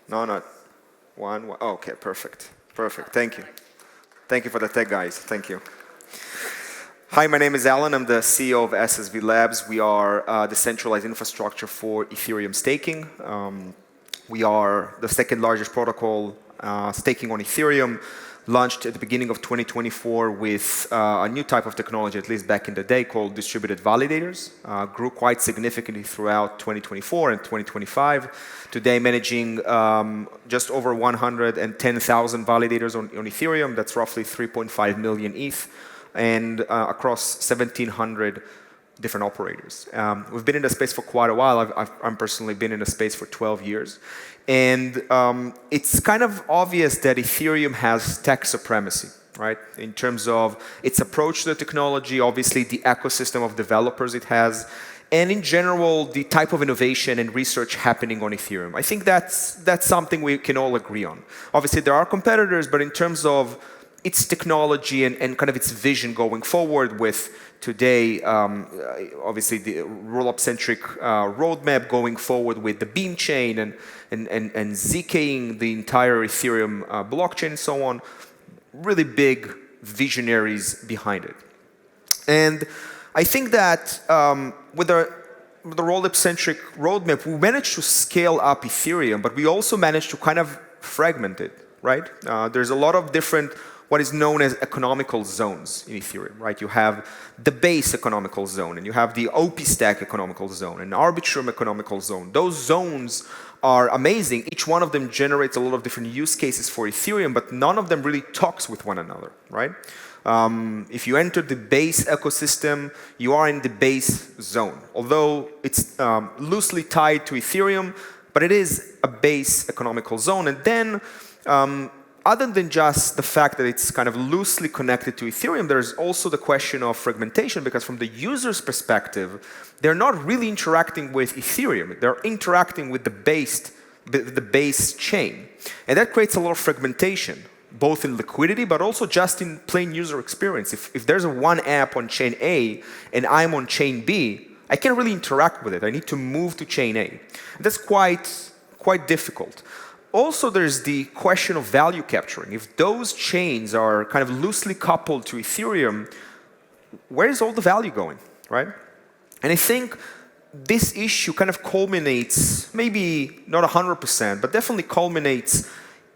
No, not one. Oh, okay, perfect. Perfect. Thank you. Thank you for the tech, guys. Thank you. Hi, my name is Alon. I'm the CEO of SSV Labs. We are the centralized infrastructure for Ethereum staking. We are the second largest protocol staking on Ethereum, launched at the beginning of 2024 with a new type of technology, at least back in the day, called distributed validators. Grew quite significantly throughout 2024 and 2025. Today managing just over 110,000 validators on Ethereum. That's roughly 3.5 million ETH, and across 1,700 different operators. We've been in the space for quite a while. I've personally been in the space for 12 years. And it's kind of obvious that Ethereum has tech supremacy, right? In terms of its approach to the technology, obviously the ecosystem of developers it has, and in general, the type of innovation and research happening on Ethereum. I think that's something we can all agree on. Obviously, there are competitors, but in terms of its technology and kind of its vision going forward with today, obviously the roll-up-centric roadmap going forward with the Beam chain and ZKing the entire Ethereum blockchain and so on, really big visionaries behind it. And I think that with the roll-up-centric roadmap, we managed to scale up Ethereum, but we also managed to kind of fragment it, right? There's a lot of different what is known as economical zones in Ethereum, right? You have the base economical zone, and you have the OP stack economical zone, and Arbitrum economical zone. Those zones are amazing. Each one of them generates a lot of different use cases for Ethereum, but none of them really talks with one another, right? If you enter the base ecosystem, you are in the base zone. Although it's loosely tied to Ethereum, but it is a base economical zone. And then other than just the fact that it's kind of loosely connected to Ethereum, there's also the question of fragmentation, because from the user's perspective, they're not really interacting with Ethereum. They're interacting with the base chain. And that creates a lot of fragmentation, both in liquidity, but also just in plain user experience. If there's one app on chain A and I'm on chain B, I can't really interact with it. I need to move to chain A. And that's quite difficult. Also, there's the question of value capturing. If those chains are kind of loosely coupled to Ethereum, where is all the value going, right? And I think this issue kind of culminates, maybe not 100%, but definitely culminates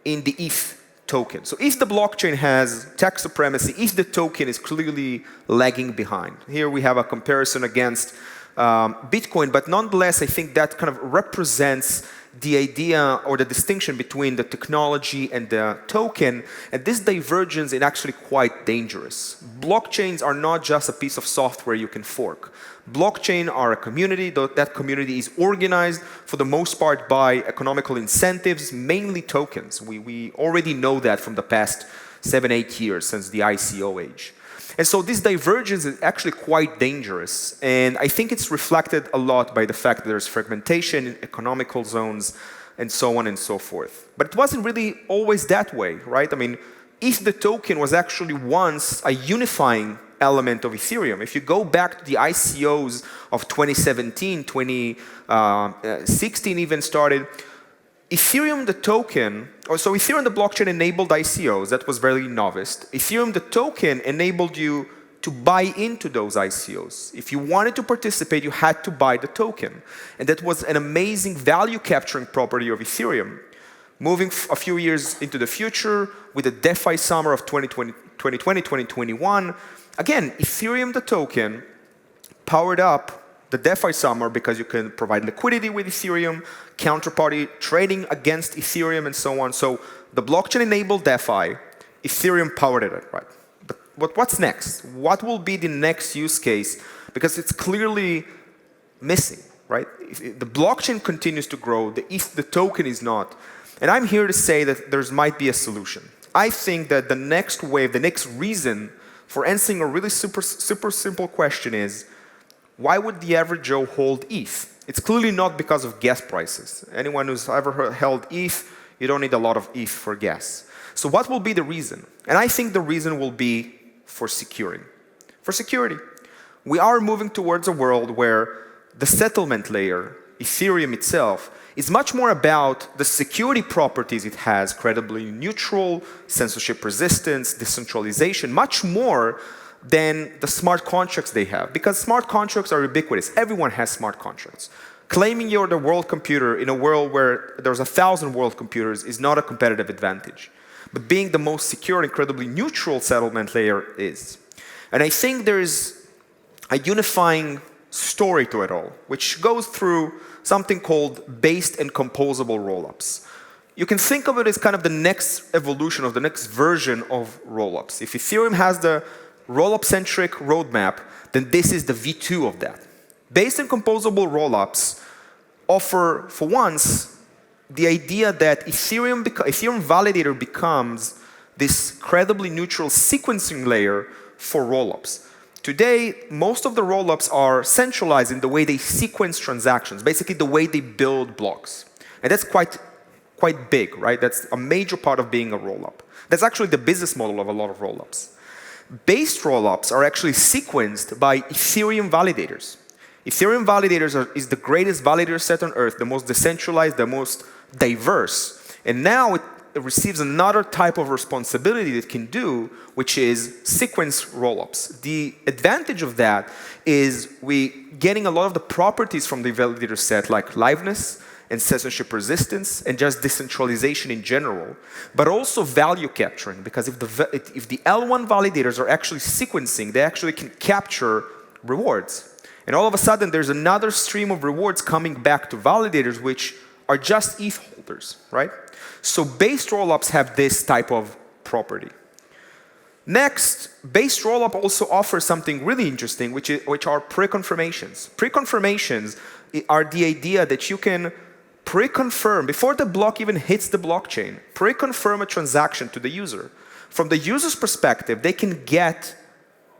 in the ETH token. So if the blockchain has tech supremacy, if the token is clearly lagging behind. Here we have a comparison against Bitcoin, but nonetheless, I think that kind of represents the idea or the distinction between the technology and the token, and this divergence is actually quite dangerous. Blockchains are not just a piece of software you can fork. Blockchain are a community. That community is organized for the most part by economical incentives, mainly tokens. We already know that from the past 7-8 years since the ICO age. And so this divergence is actually quite dangerous. And I think it's reflected a lot by the fact that there's fragmentation in economical zones and so on and so forth. But it wasn't really always that way, right? I mean, if the token was actually once a unifying element of Ethereum, if you go back to the ICOs of 2017, 2016 even started, Ethereum, the token, so Ethereum, the blockchain enabled ICOs. That was very novice. Ethereum, the token, enabled you to buy into those ICOs. If you wanted to participate, you had to buy the token. And that was an amazing value capturing property of Ethereum. Moving a few years into the future with the DeFi summer of 2020, 2021, again, Ethereum, the token, powered up the DeFi summer because you can provide liquidity with Ethereum, counterparty trading against Ethereum, and so on. So the blockchain enabled DeFi, Ethereum powered it, right? But what's next? What will be the next use case? Because it's clearly missing, right? The blockchain continues to grow, the token is not. And I'm here to say that there might be a solution. I think that the next wave, the next reason for answering a really super simple question is, why would the average Joe hold ETH? It's clearly not because of gas prices. Anyone who's ever held ETH, you don't need a lot of ETH for gas. So what will be the reason? And I think the reason will be for securing. For security. We are moving towards a world where the settlement layer Ethereum itself, is much more about the security properties it has, credibly neutral, censorship resistance, decentralization, much more than the smart contracts they have. Because smart contracts are ubiquitous. Everyone has smart contracts. Claiming you're the world computer in a world where there's 1,000 world computers is not a competitive advantage. But being the most secure, incredibly neutral settlement layer is. And I think there's a unifying story to it all, which goes through something called based and composable rollups. You can think of it as kind of the next evolution of the next version of rollups. If Ethereum has the rollup-centric roadmap, then this is the V2 of that. Based and composable rollups offer, for once, the idea that Ethereum validator becomes this credibly neutral sequencing layer for rollups. Today, most of the rollups are centralized in the way they sequence transactions, basically the way they build blocks. And that's quite big, right? That's a major part of being a rollup. That's actually the business model of a lot of rollups. Based rollups are actually sequenced by Ethereum validators. Ethereum validators is the greatest validator set on earth, the most decentralized, the most diverse. And now it receives another type of responsibility it can do, which is sequence rollups. The advantage of that is we getting a lot of the properties from the validator set, like liveness and censorship resistance and just decentralization in general, but also value capturing, because if the L1 validators are actually sequencing, they actually can capture rewards. And all of a sudden, there's another stream of rewards coming back to validators, which are just ETH holders, right? So based rollups have this type of property. Next, based rollup also offers something really interesting, which are pre-confirmations. Pre-confirmations are the idea that you can pre-confirm, before the block even hits the blockchain, pre-confirm a transaction to the user. From the user's perspective, they can get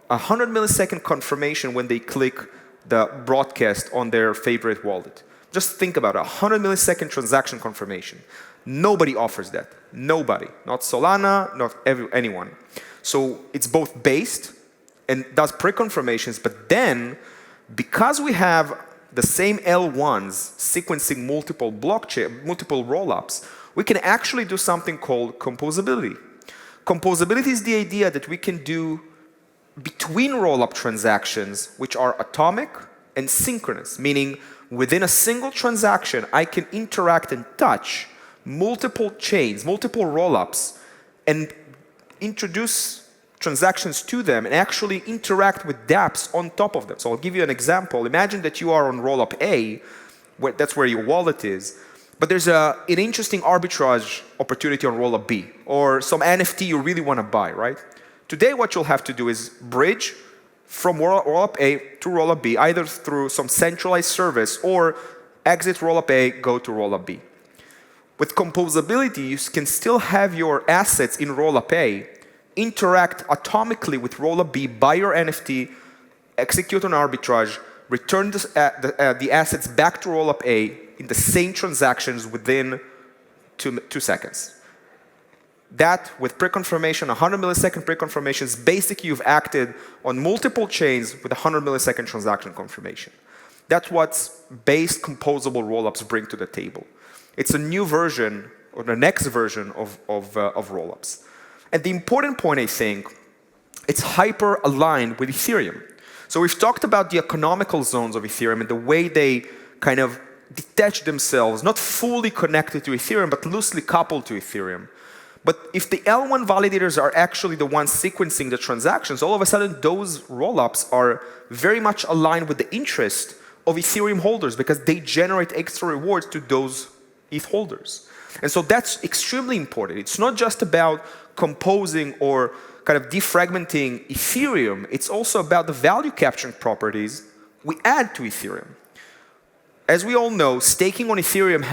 a 100 millisecond confirmation when they click the broadcast on their favorite wallet. Just think about it, 100 millisecond transaction confirmation. Nobody offers that. Nobody. Not Solana, not anyone. So it's both based and does pre-confirmations, but then, because we have the same L1s sequencing multiple rollups, we can actually do something called composability. Composability is the idea that we can do between rollup transactions, which are atomic and synchronous, meaning within a single transaction, I can interact and touch multiple chains, multiple rollups, and introduce transactions to them and actually interact with dApps on top of them. So I'll give you an example. Imagine that you are on rollup A, that's where your wallet is, but there's an interesting arbitrage opportunity on rollup B, or some NFT you really want to buy, right? Today, what you'll have to do is bridge from rollup A to rollup B, either through some centralized service or exit rollup A, go to rollup B. With composability, you can still have your assets in rollup A interact atomically with rollup B, buy your NFT, execute an arbitrage, return the assets back to rollup A in the same transactions within 2 seconds. That, with pre-confirmation, 100 millisecond pre-confirmations, basically you've acted on multiple chains with 100 millisecond transaction confirmation. That's what based composable rollups bring to the table. It's a new version, or the next version of rollups. And the important point, I think, it's hyper-aligned with Ethereum. So we've talked about the economical zones of Ethereum and the way they kind of detach themselves, not fully connected to Ethereum, but loosely coupled to Ethereum. But if the L1 validators are actually the ones sequencing the transactions, all of a sudden those rollups are very much aligned with the interest of Ethereum holders because they generate extra rewards to those ETH holders. And so that's extremely important. It's not just about composing or kind of defragmenting Ethereum. It's also about the value capturing properties we add to Ethereum. As we all know, staking on Ethereum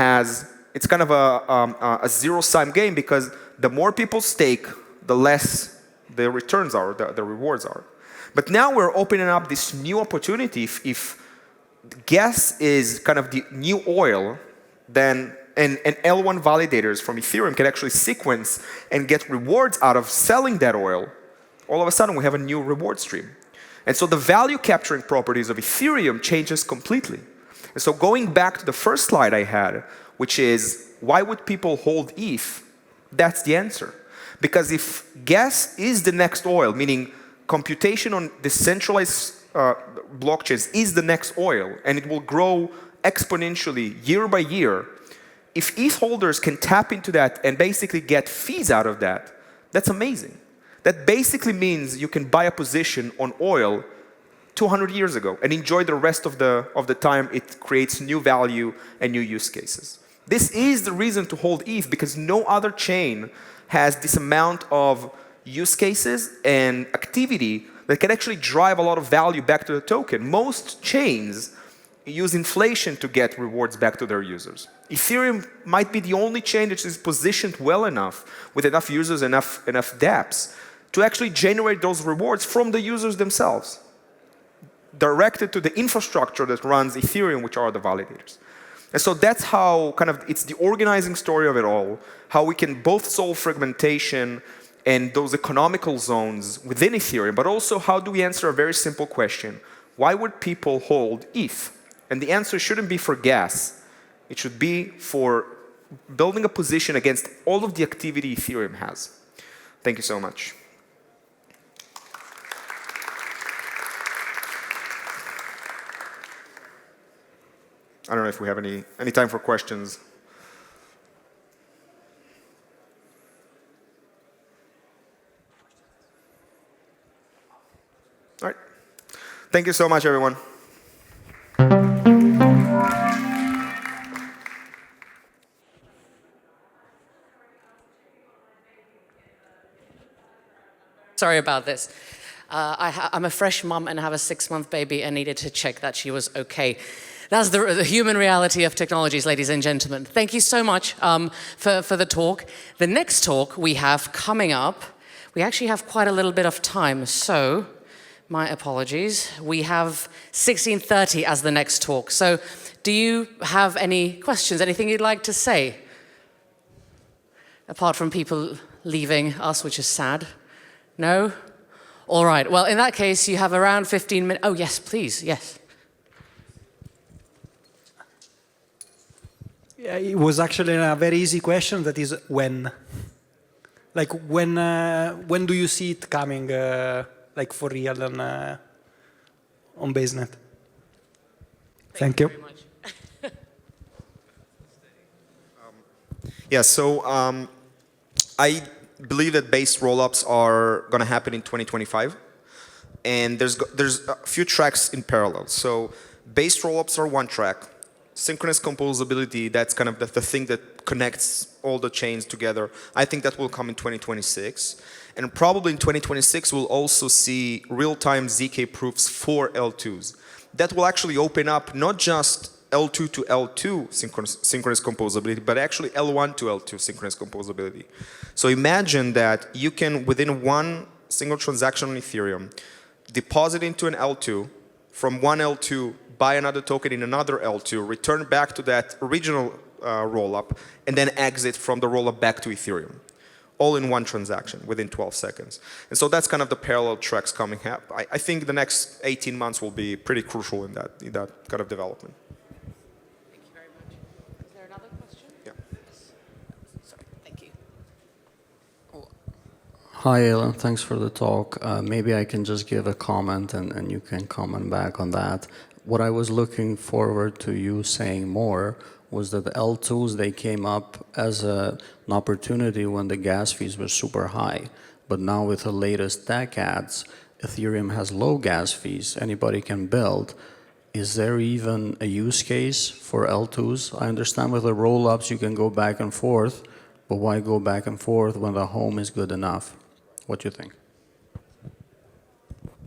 it's kind of a zero-sum game because the more people stake, the less the returns are, the rewards are. But now we're opening up this new opportunity. If gas is kind of the new oil, then and L1 validators from Ethereum can actually sequence and get rewards out of selling that oil, all of a sudden we have a new reward stream. And so the value capturing properties of Ethereum changes completely. And so going back to the first slide I had, which is why would people hold ETH? That's the answer. Because if gas is the next oil, meaning computation on decentralized blockchains is the next oil, and it will grow exponentially year by year, if ETH holders can tap into that and basically get fees out of that, that's amazing. That basically means you can buy a position on oil 200 years ago and enjoy the rest of the time it creates new value and new use cases. This is the reason to hold ETH, because no other chain has this amount of use cases and activity that can actually drive a lot of value back to the token. Most chains use inflation to get rewards back to their users. Ethereum might be the only chain that is positioned well enough, with enough users, enough dApps, to actually generate those rewards from the users themselves, directed to the infrastructure that runs Ethereum, which are the validators. And so that's how it's the organizing story of it all, how we can both solve fragmentation and those economical zones within Ethereum, but also how do we answer a very simple question: why would people hold ETH? And the answer shouldn't be for gas. It should be for building a position against all of the activity Ethereum has. Thank you so much. I don't know if we have any time for questions. All right. Thank you so much, everyone. Sorry about this. I'm a fresh mom and have a 6-month baby and needed to check that she was okay. That's the human reality of technologies, ladies and gentlemen. Thank you so much for the talk. The next talk we have coming up, we actually have quite a little bit of time, so my apologies. We have 16:30 as the next talk. So do you have any questions, anything you'd like to say? Apart from people leaving us, which is sad. No? All right. Well, in that case, you have around 15 minutes. Oh, yes, please. Yes. Yeah, it was actually a very easy question. That is when. Like when do you see it coming, like for real on BaseNet? Thank you. Very much. Yeah. So I believe that based rollups are going to happen in 2025, and there's a few tracks in parallel. So based rollups are one track. Synchronous composability, that's kind of the thing that connects all the chains together. I think that will come in 2026. And probably in 2026, we'll also see real-time ZK proofs for L2s. That will actually open up not just L2 to L2 synchronous composability, but actually L1 to L2 synchronous composability. So imagine that you can, within one single transaction on Ethereum, deposit into an L2, from one L2, buy another token in another L2, return back to that original rollup, and then exit from the rollup back to Ethereum. All in one transaction within 12 seconds. And so that's kind of the parallel tracks coming up. I think the next 18 months will be pretty crucial in that kind of development. Thank you very much. Is there another question? Yeah. Sorry. Thank you. Hi, Alon. Thanks for the talk. Maybe I can just give a comment and you can comment back on that. What I was looking forward to you saying more was that the L2s, they came up as an opportunity when the gas fees were super high. But now with the latest tech ads, Ethereum has low gas fees. Anybody can build. Is there even a use case for L2s? I understand with the roll-ups you can go back and forth, but why go back and forth when the home is good enough? What do you think?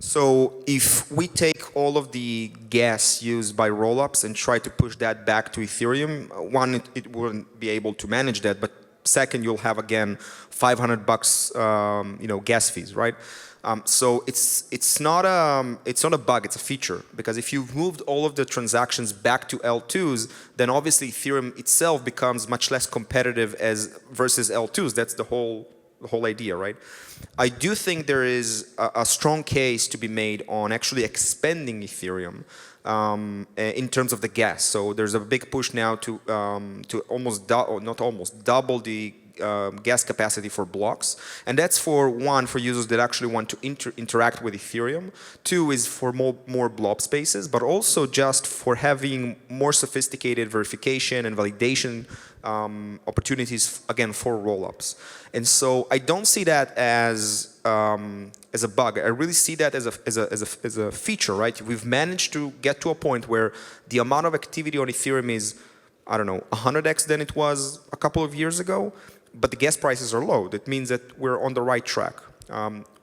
So if we take all of the gas used by rollups and try to push that back to Ethereum, one, it wouldn't be able to manage that, but second, you'll have again $500, gas fees, right? So it's not a bug, it's a feature, because if you've moved all of the transactions back to L2s, then obviously Ethereum itself becomes much less competitive versus L2s. That's the whole whole idea, right? I do think there is a strong case to be made on actually expanding Ethereum in terms of the gas. So there's a big push now to almost double the gas capacity for blocks, and that's for users that actually want to interact with Ethereum. 2 is for more blob spaces, but also just for having more sophisticated verification and validation opportunities, again, for rollups. And so I don't see that as a bug. I really see that as a feature, right? We've managed to get to a point where the amount of activity on Ethereum is, I don't know, 100x than it was a couple of years ago, but the gas prices are low. That means that we're on the right track.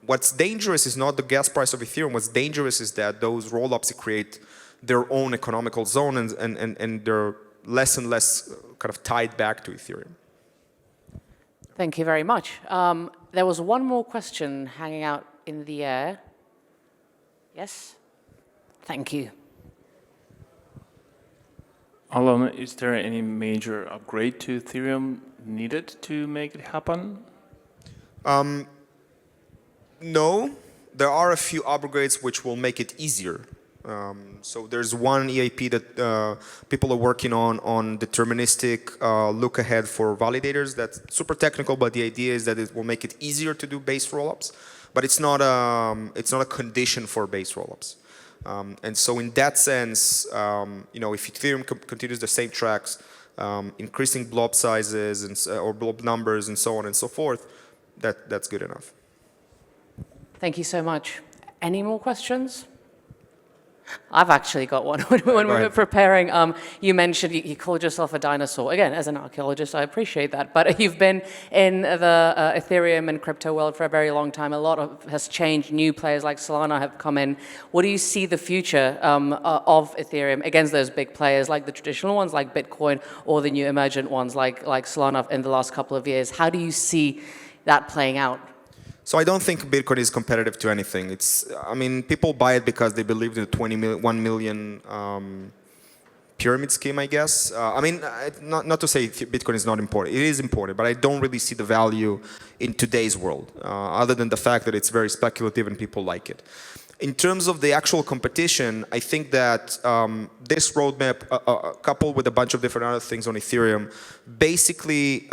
What's dangerous is not the gas price of Ethereum. What's dangerous is that those rollups create their own economical zone, and they're less and less kind of tied back to Ethereum. Thank you very much. There was one more question hanging out in the air. Yes? Thank you. Alon, is there any major upgrade to Ethereum needed to make it happen? No. There are a few upgrades which will make it easier. So there's one EIP that people are working on deterministic look ahead for validators. That's super technical, but the idea is that it will make it easier to do base rollups. But it's not a condition for base rollups. And so in that sense, if Ethereum continues the same tracks, increasing blob sizes or blob numbers and so on and so forth, that's good enough. Thank you so much. Any more questions? I've actually got one. When we were preparing, you mentioned you called yourself a dinosaur. Again, as an archaeologist, I appreciate that. But you've been in the Ethereum and crypto world for a very long time. A lot has changed. New players like Solana have come in. What do you see the future of Ethereum against those big players, like the traditional ones, like Bitcoin, or the new emergent ones, like Solana in the last couple of years? How do you see that playing out? So I don't think Bitcoin is competitive to anything. People buy it because they believe in the 1 million pyramid scheme, I guess. Not to say Bitcoin is not important. It is important, but I don't really see the value in today's world, other than the fact that it's very speculative and people like it. In terms of the actual competition, I think that this roadmap, coupled with a bunch of different other things on Ethereum, basically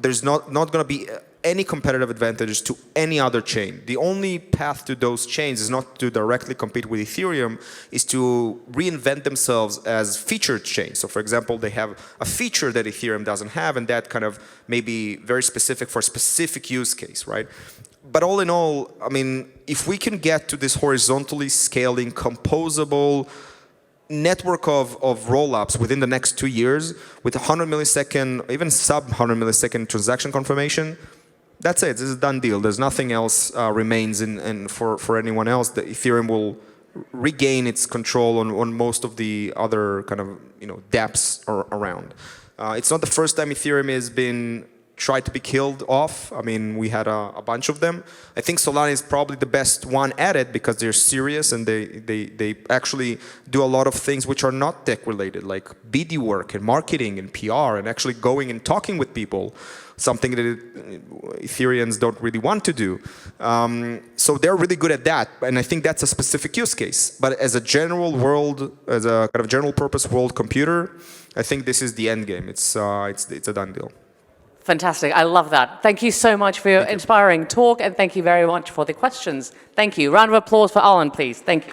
there's not going to be any competitive advantages to any other chain. The only path to those chains is not to directly compete with Ethereum, is to reinvent themselves as featured chains. So for example, they have a feature that Ethereum doesn't have, and that kind of may be very specific for a specific use case, right? But all in all, if we can get to this horizontally scaling, composable network of rollups within the next 2 years with 100 millisecond, even sub 100 millisecond transaction confirmation, that's it. This is a done deal. There's nothing else remains for anyone else. The Ethereum will regain its control on most of the other kind of dApps around. It's not the first time Ethereum has been tried to be killed off. We had a bunch of them. I think Solana is probably the best one at it because they're serious and they actually do a lot of things which are not tech related, like BD work and marketing and PR and actually going and talking with people, something that Ethereans don't really want to do. So they're really good at that, and I think that's a specific use case. But as a general world, as a kind of general purpose world computer, I think this is the end game. It's a done deal. Fantastic. I love that. Thank you so much for your inspiring talk, and thank you very much for the questions. Thank you. Round of applause for Alon, please. Thank you.